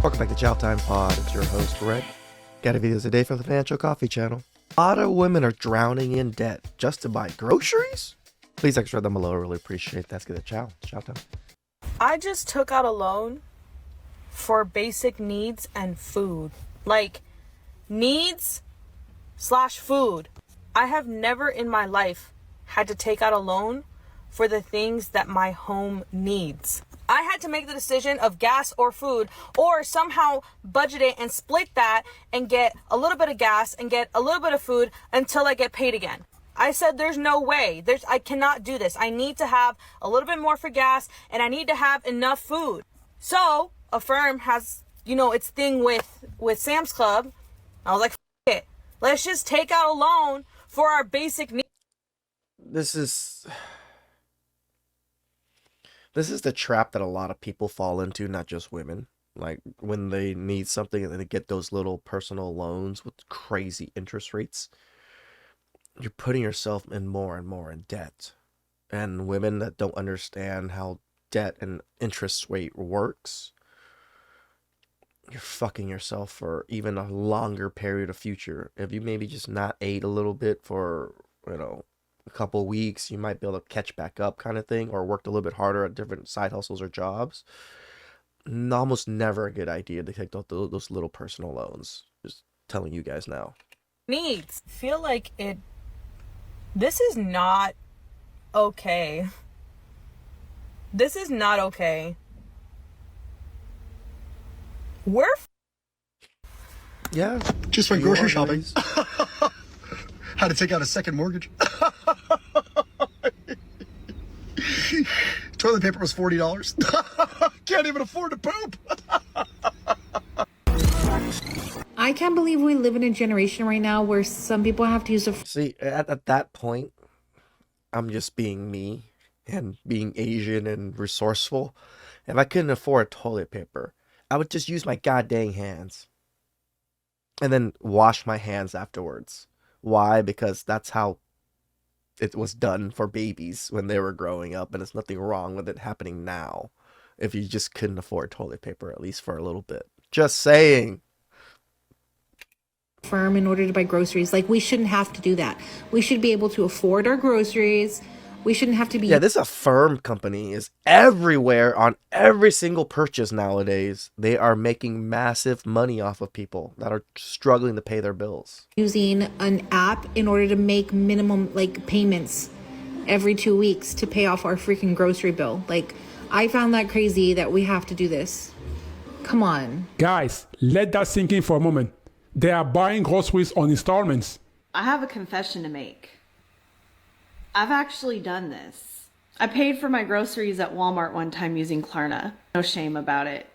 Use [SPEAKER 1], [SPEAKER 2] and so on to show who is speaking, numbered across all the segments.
[SPEAKER 1] Welcome back to Chow Time Pod. It's your host, Red. Got a videos a day from the Financial Coffee Channel. A lot of women are drowning in debt just to buy groceries. Please extra them below. I really appreciate that. Let's get a chow time.
[SPEAKER 2] I just took out a loan for basic needs and food. Like, needs/food. I have never in my life had to take out a loan for the things that my home needs. I had to make the decision of gas or food, or somehow budget it and split that and get a little bit of gas and get a little bit of food until I get paid again. I said, there's no way. I cannot do this. I need to have a little bit more for gas and I need to have enough food. So Affirm has, its thing with Sam's Club. I was like, it. Let's just take out a loan for our basic needs.
[SPEAKER 1] This is the trap that a lot of people fall into, not just women. Like when they need something and then they get those little personal loans with crazy interest rates. You're putting yourself in more and more in debt. And women that don't understand how debt and interest rate works, you're fucking yourself for even a longer period of future. If you maybe just not ate a little bit for, a couple weeks, you might be able to catch back up kind of thing, or worked a little bit harder at different side hustles or jobs. Almost never a good idea to take those little personal loans. Just telling you guys now.
[SPEAKER 2] Needs. Feel like this is not okay. This is not okay.
[SPEAKER 1] Yeah.
[SPEAKER 3] Just went grocery shopping. Had to take out a second mortgage. Toilet paper was $40. Can't even afford to poop.
[SPEAKER 4] I can't believe we live in a generation right now where some people have to use a...
[SPEAKER 1] See, at that point, I'm just being me and being Asian and resourceful. If I couldn't afford toilet paper, I would just use my goddamn hands. And then wash my hands afterwards. Why? Because that's how it was done for babies when they were growing up, and there's nothing wrong with it happening now if you just couldn't afford toilet paper, at least for a little bit. Just saying.
[SPEAKER 4] Firm in order to buy groceries. Like, we shouldn't have to do that. We should be able to afford our groceries. We shouldn't have to be...
[SPEAKER 1] Yeah, this Affirm company is everywhere on every single purchase nowadays. They are making massive money off of people that are struggling to pay their bills.
[SPEAKER 4] Using an app in order to make minimum, payments every 2 weeks to pay off our freaking grocery bill. I found that crazy that we have to do this. Come on.
[SPEAKER 5] Guys, let that sink in for a moment. They are buying groceries on installments.
[SPEAKER 6] I have a confession to make. I've actually done this. I paid for my groceries at Walmart one time using Klarna. No shame about it.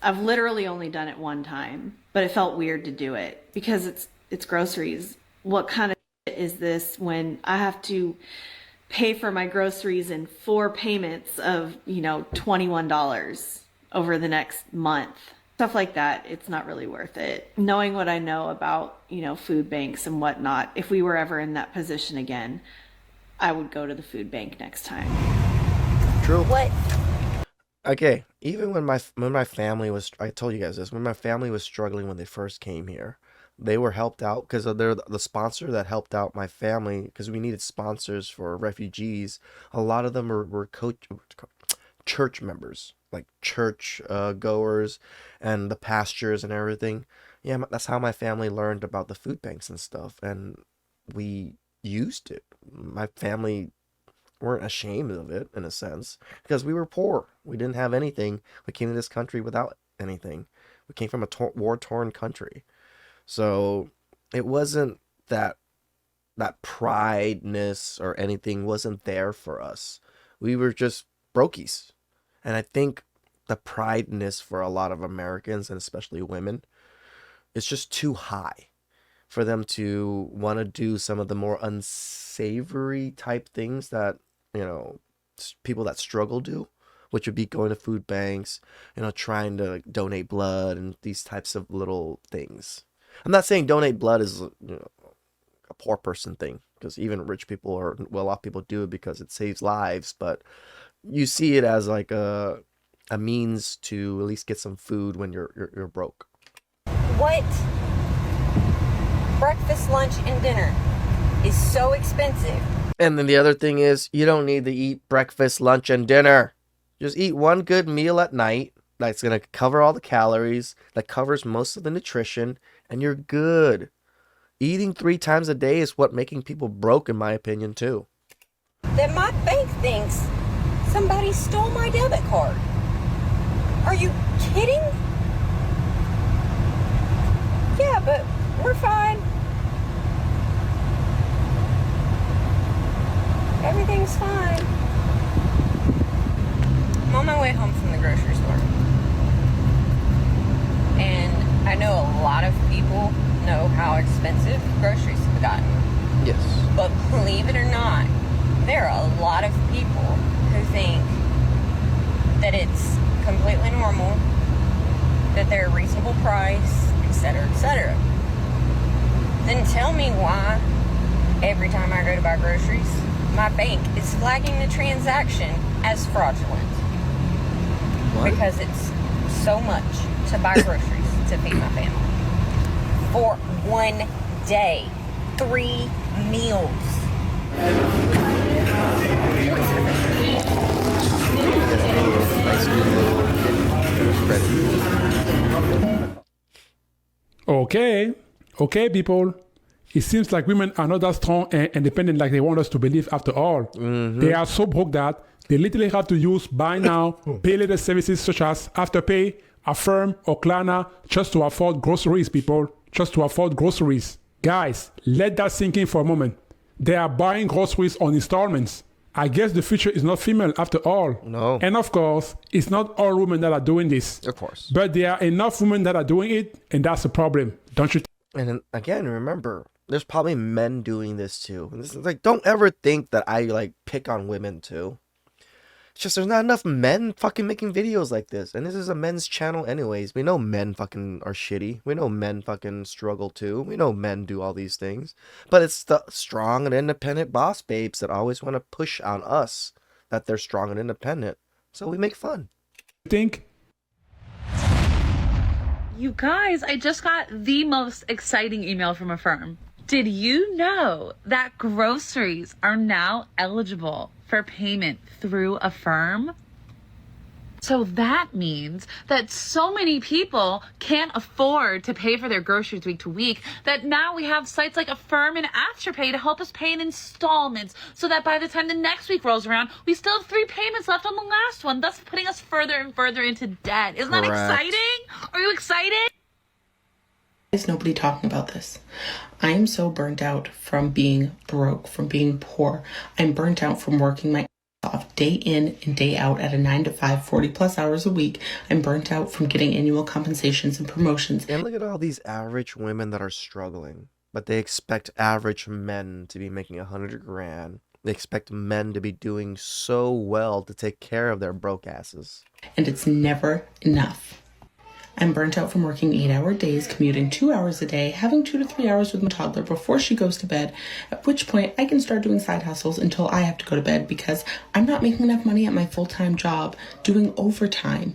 [SPEAKER 6] I've literally only done it one time, but it felt weird to do it because it's groceries. What kind of shit is this when I have to pay for my groceries in 4 payments of, $21 over the next month? Stuff like that, it's not really worth it. Knowing what I know about, food banks and whatnot, if we were ever in that position again, I would go to the food bank next time.
[SPEAKER 1] True.
[SPEAKER 2] What?
[SPEAKER 1] Okay, even when my family was, I told you guys this, when my family was struggling when they first came here, they were helped out because they're the sponsor that helped out my family because we needed sponsors for refugees. A lot of them were church members, like church goers and the pastures and everything. Yeah, that's how my family learned about the food banks and stuff, and we used it. My family weren't ashamed of it in a sense because we were poor. We didn't have anything. We came to this country without anything. We came from a war-torn country. So it wasn't that prideness or anything wasn't there for us. We were just brokies. And I think the prideness for a lot of Americans, and especially women, is just too high for them to want to do some of the more unsavory type things that, people that struggle do, which would be going to food banks, trying to donate blood and these types of little things. I'm not saying donate blood is a poor person thing, because even rich people or well-off people do it because it saves lives, but you see it as like a a means to at least get some food when you're broke.
[SPEAKER 7] What? Breakfast, lunch, and dinner is so expensive.
[SPEAKER 1] And then the other thing is, you don't need to eat breakfast, lunch, and dinner. Just eat one good meal at night that's going to cover all the calories, that covers most of the nutrition, and you're good. Eating 3 times a day is what making people broke, in my opinion, too.
[SPEAKER 7] That my bank thinks somebody stole my debit card. Are you kidding? Yeah, but we're fine. Everything's fine. I'm on my way home from the grocery store. And I know a lot of people know how expensive groceries have gotten.
[SPEAKER 1] Yes.
[SPEAKER 7] But believe it or not, there are a lot of people who think that it's completely normal, that they're a reasonable price, etc., etc. Then tell me why every time I go to buy groceries, my bank is flagging the transaction as fraudulent.
[SPEAKER 1] What?
[SPEAKER 7] Because it's so much to buy groceries to feed my family. For one day, 3 meals.
[SPEAKER 5] Okay, people. It seems like women are not that strong and independent like they want us to believe after all. They are so broke that they literally have to use buy now, pay later services such as Afterpay, Affirm, or Klarna just to afford groceries, people. Just to afford groceries. Guys, let that sink in for a moment. They are buying groceries on installments. I guess the future is not female after all.
[SPEAKER 1] No.
[SPEAKER 5] And of course, it's not all women that are doing this.
[SPEAKER 1] Of course.
[SPEAKER 5] But there are enough women that are doing it, and that's a problem, don't you think?
[SPEAKER 1] And then, again, remember, there's probably men doing this too. And this is like, don't ever think that I like pick on women too. It's just there's not enough men fucking making videos like this. And this is a men's channel anyways. We know men fucking are shitty. We know men fucking struggle too. We know men do all these things. But it's the strong and independent boss babes that always want to push on us that they're strong and independent. So we make fun.
[SPEAKER 5] Think?
[SPEAKER 8] You guys, I just got the most exciting email from a firm. Did you know that groceries are now eligible for payment through a firm? So that means that so many people can't afford to pay for their groceries week to week that now we have sites like Affirm and Afterpay to help us pay in installments so that by the time the next week rolls around, we still have 3 payments left on the last one, thus putting us further and further into debt. Isn't that
[SPEAKER 1] Correct.
[SPEAKER 8] exciting? Are you excited?
[SPEAKER 9] There's nobody talking about this. I am so burnt out from being broke, from being poor. I'm burnt out from working my off day in and day out at a 9-to-5, 40 plus hours a week. I'm burnt out from getting annual compensations and promotions.
[SPEAKER 1] And look at all these average women that are struggling. But they expect average men to be making 100 grand. They expect men to be doing so well to take care of their broke asses.
[SPEAKER 9] And it's never enough. I'm burnt out from working 8-hour days, commuting 2 hours a day, having 2 to 3 hours with my toddler before she goes to bed, at which point I can start doing side hustles until I have to go to bed because I'm not making enough money at my full-time job, doing overtime.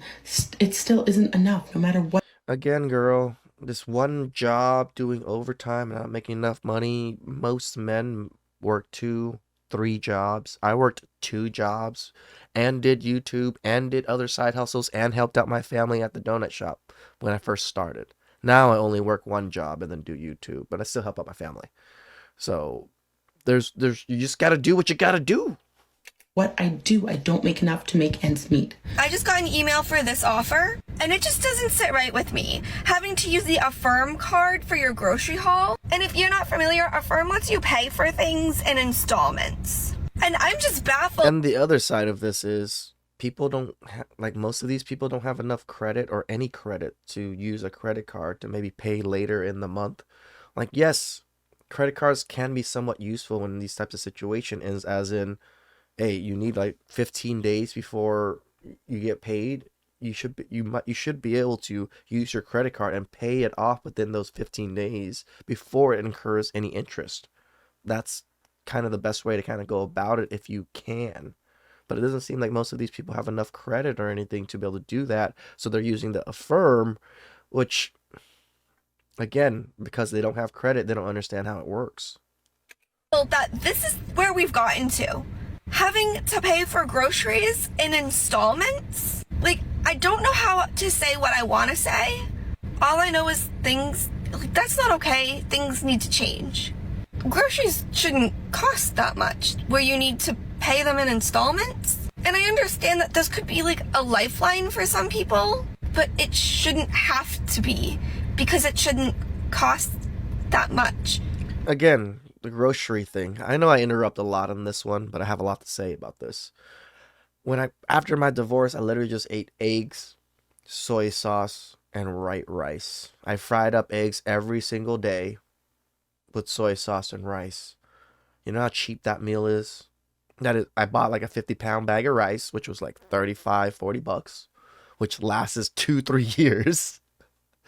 [SPEAKER 9] It still isn't enough, no matter what.
[SPEAKER 1] Again, girl, this one job doing overtime and not making enough money. Most men work 2, 3 jobs. I worked 2 jobs and did YouTube and did other side hustles and helped out my family at the donut shop when I first started. Now I only work 1 job and then do YouTube, but I still help out my family. So there's you just got to do what you got to do.
[SPEAKER 9] What I do, I don't make enough to make ends meet.
[SPEAKER 10] I just got an email for this offer, and it just doesn't sit right with me. Having to use the Affirm card for your grocery haul. And if you're not familiar, Affirm lets you pay for things in installments. And I'm just baffled.
[SPEAKER 1] And the other side of this is people don't like most of these people don't have enough credit or any credit to use a credit card to maybe pay later in the month. Like, yes, credit cards can be somewhat useful in these types of situations, as in, hey, you need like 15 days before you get paid. You should be able to use your credit card and pay it off within those 15 days before it incurs any interest. That's kind of the best way to kind of go about it if you can. But it doesn't seem like most of these people have enough credit or anything to be able to do that. So they're using the Affirm, which, again, because they don't have credit, they don't understand how it works.
[SPEAKER 10] That this is where we've gotten to. Having to pay for groceries in installments? Like, I don't know how to say what I want to say. All I know is things, like, that's not okay. Things need to change. Groceries shouldn't cost that much, where you need to pay them in installments. And I understand that this could be like a lifeline for some people, but it shouldn't have to be, because it shouldn't cost that much.
[SPEAKER 1] Again, the grocery thing. I know I interrupt a lot on this one, but I have a lot to say about this. After my divorce, I literally just ate eggs, soy sauce, and white rice. I fried up eggs every single day with soy sauce and rice. You know how cheap that meal is? I bought like a 50-pound bag of rice, which was like $35-40, which lasts 2-3 years.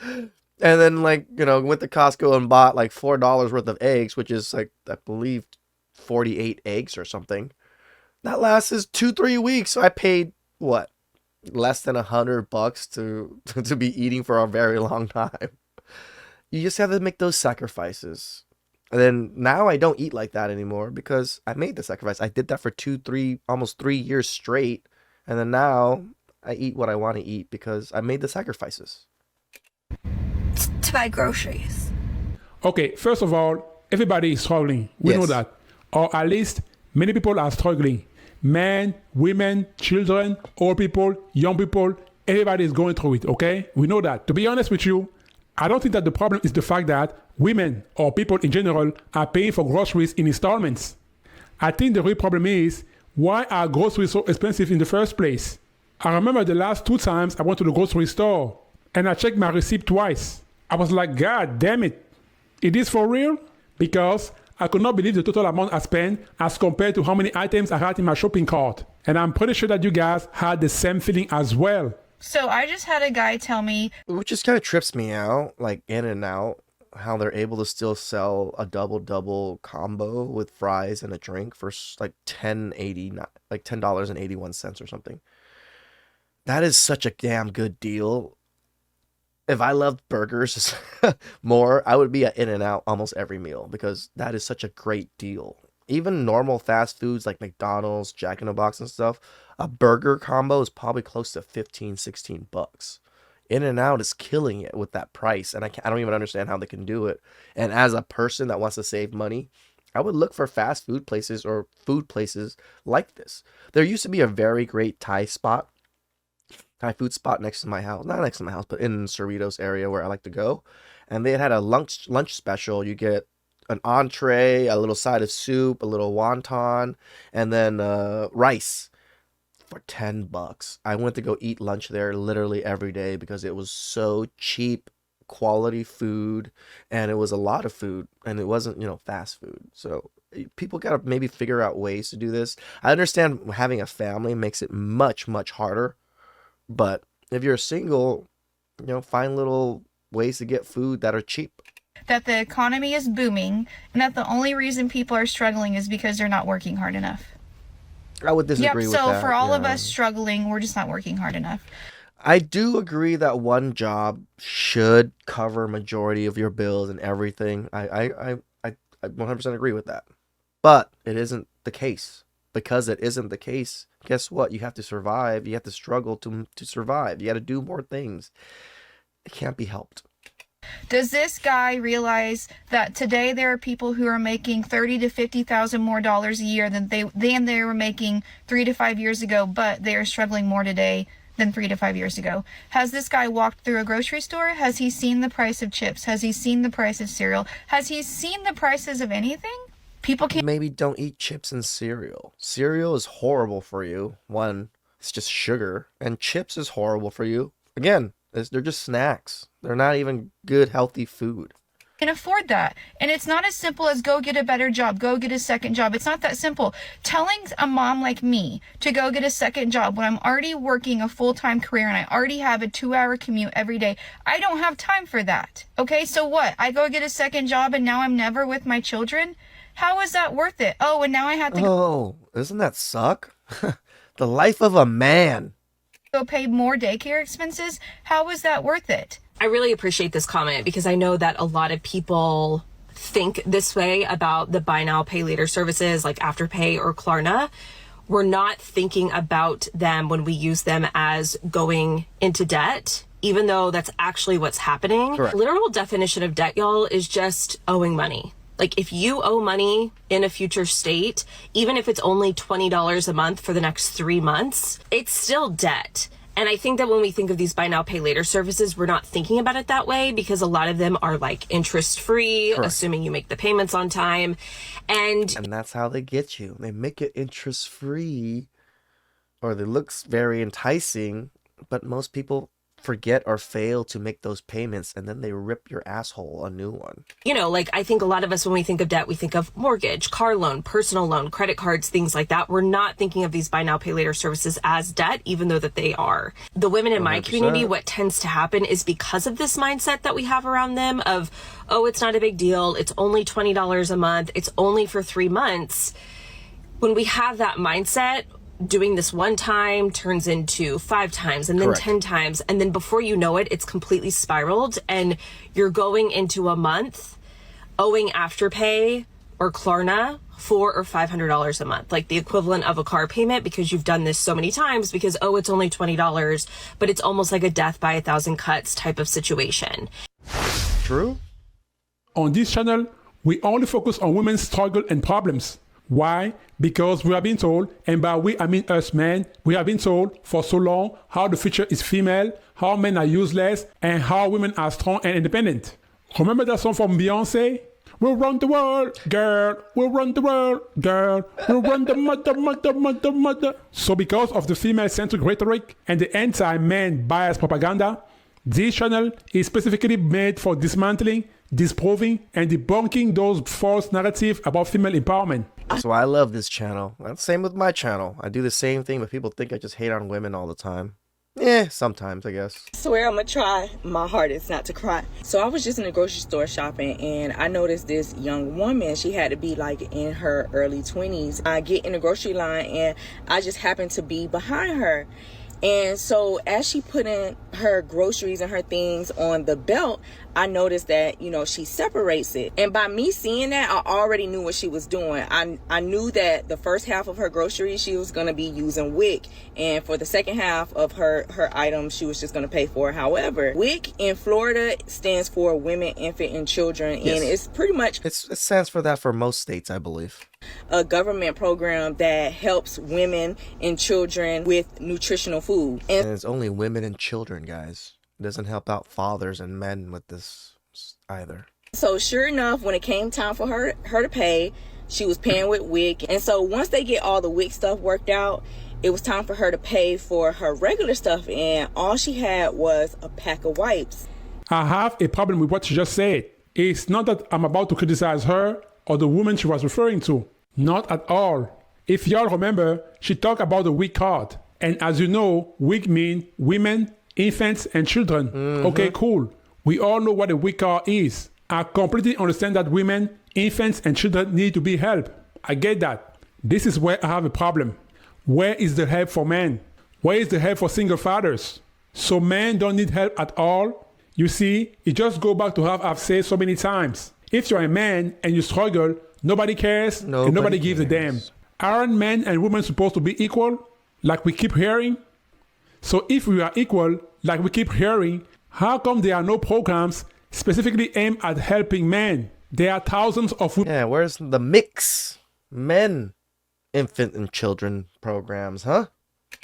[SPEAKER 1] And then, like, you know, went to Costco and bought like $4 worth of eggs, which is like, I believe, 48 eggs or something. That lasts 2-3 weeks. So I paid what? Less than $100 to be eating for a very long time. You just have to make those sacrifices. And then now I don't eat like that anymore because I made the sacrifice. I did that for 2-3, almost 3 years straight. And then now I eat what I want to eat because I made the sacrifices.
[SPEAKER 10] To buy groceries.
[SPEAKER 5] Okay, first of all, everybody is struggling. We know that. Or at least many people are struggling. Men, women, children, old people, young people, everybody is going through it, okay? We know that. To be honest with you, I don't think that the problem is the fact that women or people in general are paying for groceries in installments. I think the real problem is, why are groceries so expensive in the first place? I remember the last 2 times I went to the grocery store and I checked my receipt twice. I was like, God damn it. It is for real? Because I could not believe the total amount I spent as compared to how many items I had in my shopping cart. And I'm pretty sure that you guys had the same feeling as well.
[SPEAKER 2] So I just had a guy tell me,
[SPEAKER 1] which just kind of trips me out, like In-N-Out, how they're able to still sell a double combo with fries and a drink for like $10.81 or something. That is such a damn good deal. If I loved burgers more, I would be at In-N-Out almost every meal because that is such a great deal. Even normal fast foods like McDonald's, Jack in the Box and stuff, a burger combo is probably close to $15-16. In-N-Out is killing it with that price, and I don't even understand how they can do it. And as a person that wants to save money, I would look for fast food places or food places like this. There used to be a very great Thai food spot next to my house. Not next to my house, but in Cerritos area where I like to go. And they had a lunch special. You get an entree, a little side of soup, a little wonton, and then rice for $10. I went to go eat lunch there literally every day because it was so cheap, quality food, and it was a lot of food, and it wasn't, fast food. So people got to maybe figure out ways to do this. I understand having a family makes it much, much harder. But if you're single, find little ways to get food that are cheap.
[SPEAKER 2] that the economy is booming and that the only reason people are struggling is because they're not working hard enough.
[SPEAKER 1] I would disagree with that.
[SPEAKER 2] So for all of us struggling, we're just not working hard enough.
[SPEAKER 1] I do agree that one job should cover majority of your bills and everything. I 100% agree with that. But it isn't the case. Because it isn't the case, guess what? You have to survive. You have to struggle to survive. You got to do more things. It can't be helped.
[SPEAKER 2] Does this guy realize that today there are people who are making $30,000 to $50,000 more dollars a year than they were making 3 to 5 years ago, but they are struggling more today than 3 to 5 years ago? Has this guy walked through a grocery store? Has he seen the price of chips? Has he seen the price of cereal? Has he seen the prices of anything? People can't.
[SPEAKER 1] Maybe don't eat chips and cereal. Cereal is horrible for you. One, it's just sugar, and chips is horrible for you. Again, they're just snacks. They're not even good, healthy food.
[SPEAKER 2] Can afford that. And it's not as simple as go get a better job, go get a second job. It's not that simple. Telling a mom like me to go get a second job when I'm already working a full-time career and I already have a 2-hour commute every day, I don't have time for that. Okay, so what? I go get a second job and now I'm never with my children? How is that worth it? Oh, and now I have to
[SPEAKER 1] Oh, doesn't that suck? The life of a man.
[SPEAKER 11] Go pay more daycare expenses? How is that worth it?
[SPEAKER 12] I really appreciate this comment because I know that a lot of people think this way about the buy now, pay later services like Afterpay or Klarna. We're not thinking about them when we use them as going into debt, even though that's actually what's happening.
[SPEAKER 1] Correct.
[SPEAKER 12] Literal definition of debt, y'all, is just owing money. Like if you owe money in a future state, even if it's only $20 a month for the next 3 months, it's still debt. And I think that when we think of these buy now, pay later services, we're not thinking about it that way because a lot of them are like interest free, assuming you make the payments on time. And
[SPEAKER 1] that's how they get you. They make it interest free, or it looks very enticing, but most people forget or fail to make those payments, and then they rip your asshole a new one.
[SPEAKER 12] You know, like I think a lot of us, when we think of debt, we think of mortgage, car loan, personal loan, credit cards, things like that. We're not thinking of these buy now, pay later services as debt, even though that they are. The women in my
[SPEAKER 1] 100%.
[SPEAKER 12] community, what tends to happen is because of this mindset that we have around them of, oh, it's not a big deal. It's only $20 a month. It's only for 3 months. When we have that mindset, doing this one time turns into 5 times and then
[SPEAKER 1] Correct.
[SPEAKER 12] 10 times. And then before you know it, it's completely spiraled and you're going into a month owing Afterpay or Klarna $400 or $500 a month, like the equivalent of a car payment because you've done this so many times because, oh, it's only $20, but it's almost like a death by 1,000 cuts type of situation.
[SPEAKER 1] True.
[SPEAKER 5] On this channel, we only focus on women's struggle and problems. Why? Because we have been told, and by we I mean us men, we have been told for so long how the future is female, how men are useless, and how women are strong and independent. Remember that song from Beyonce? We'll run the world, girl. We'll run the world, girl. We'll run the mother. So because of the female-centric rhetoric and the anti-man bias propaganda, this channel is specifically made for dismantling, disproving, and debunking those false narratives about female empowerment.
[SPEAKER 1] That's why I love this channel. That's same with my channel. I do the same thing, but people think I just hate on women all the time. Yeah, sometimes, I guess.
[SPEAKER 13] I swear I'm gonna try my hardest not to cry. So I was just in the grocery store shopping and I noticed this young woman. She had to be like in her early 20s. I get in the grocery line and I just happened to be behind her. And so as she put in her groceries and her things on the belt, I noticed that, you know, she separates it. And by me seeing that, I already knew what she was doing. I knew that the first half of her groceries, she was going to be using WIC. And for the second half of her items, she was just going to pay for it. However, WIC in Florida stands for Women, Infant, and Children.
[SPEAKER 1] Yes.
[SPEAKER 13] And it's pretty much...
[SPEAKER 1] It stands for that for most states, I believe.
[SPEAKER 13] A government program that helps women and children with nutritional food.
[SPEAKER 1] And it's only women and children, guys. It doesn't help out fathers and men with this either.
[SPEAKER 13] So sure enough, when it came time for her to pay, she was paying with WIC. And so once they get all the WIC stuff worked out, it was time for her to pay for her regular stuff. And all she had was a pack of wipes.
[SPEAKER 5] I have a problem with what she just said. It's not that I'm about to criticize her or the woman she was referring to. Not at all. If y'all remember, she talked about the WIC card. And as you know, WIC means women, infants, and children. Okay, cool. We all know what a WIC card is. I completely understand that women, infants, and children need to be helped. I get that. This is where I have a problem. Where is the help for men? Where is the help for single fathers? So men don't need help at all? You see, it just goes back to what I've said so many times. If you're a man and you struggle, nobody cares and nobody gives a damn. Aren't men and women supposed to be equal? Like we keep hearing? So if we are equal, like we keep hearing, how come there are no programs specifically aimed at helping men? There are thousands of women.
[SPEAKER 1] Yeah, where's the mix? Men, infant, and children programs, huh?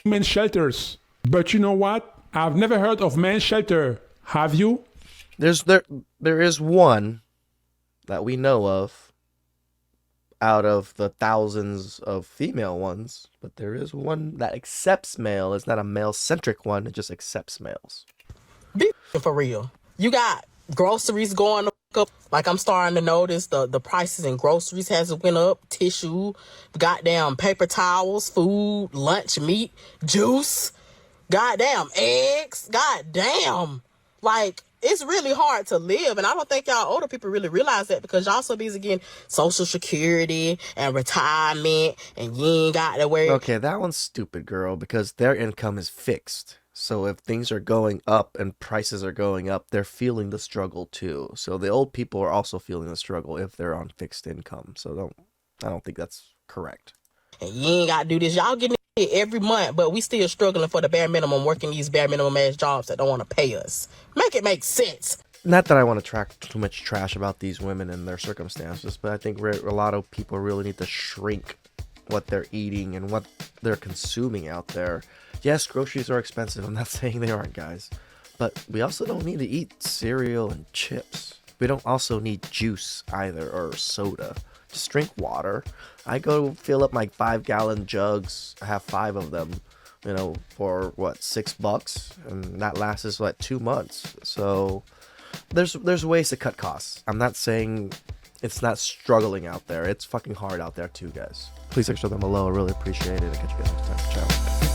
[SPEAKER 5] Men's shelters. But you know what? I've never heard of men's shelter. Have you?
[SPEAKER 1] There is one that we know of out of the thousands of female ones, but there is one that accepts male. It's not a male-centric one. It just accepts males.
[SPEAKER 14] Be for real. You got groceries going up. Like I'm starting to notice the prices in groceries has went up. Tissue, goddamn paper towels, food, lunch meat, juice, goddamn eggs, goddamn. Like it's really hard to live. And I don't think y'all older people really realize that, because y'all so busy getting Social Security and retirement, and you ain't got to worry.
[SPEAKER 1] Okay, that one's stupid, girl, because their income is fixed. So if things are going up and prices are going up, they're feeling the struggle too. So the old people are also feeling the struggle if they're on fixed income. So I don't think that's correct.
[SPEAKER 14] And you ain't got to do this. Y'all getting it every month, but we still struggling for the bare minimum, working these bare minimum ass jobs that don't want to pay us. Make it make sense.
[SPEAKER 1] Not that I want to track too much trash about these women and their circumstances, but I think a lot of people really need to shrink what they're eating and what they're consuming out there. Yes, groceries are expensive. I'm not saying they aren't, guys. But we also don't need to eat cereal and chips. We don't also need juice either, or soda. Just drink water. I go fill up my 5-gallon jugs. I have 5 of them, for what, $6? And that lasts us, 2 months. So there's ways to cut costs. I'm not saying it's not struggling out there. It's fucking hard out there too, guys. Please extra them below. I really appreciate it. I'll catch you guys next time. Ciao.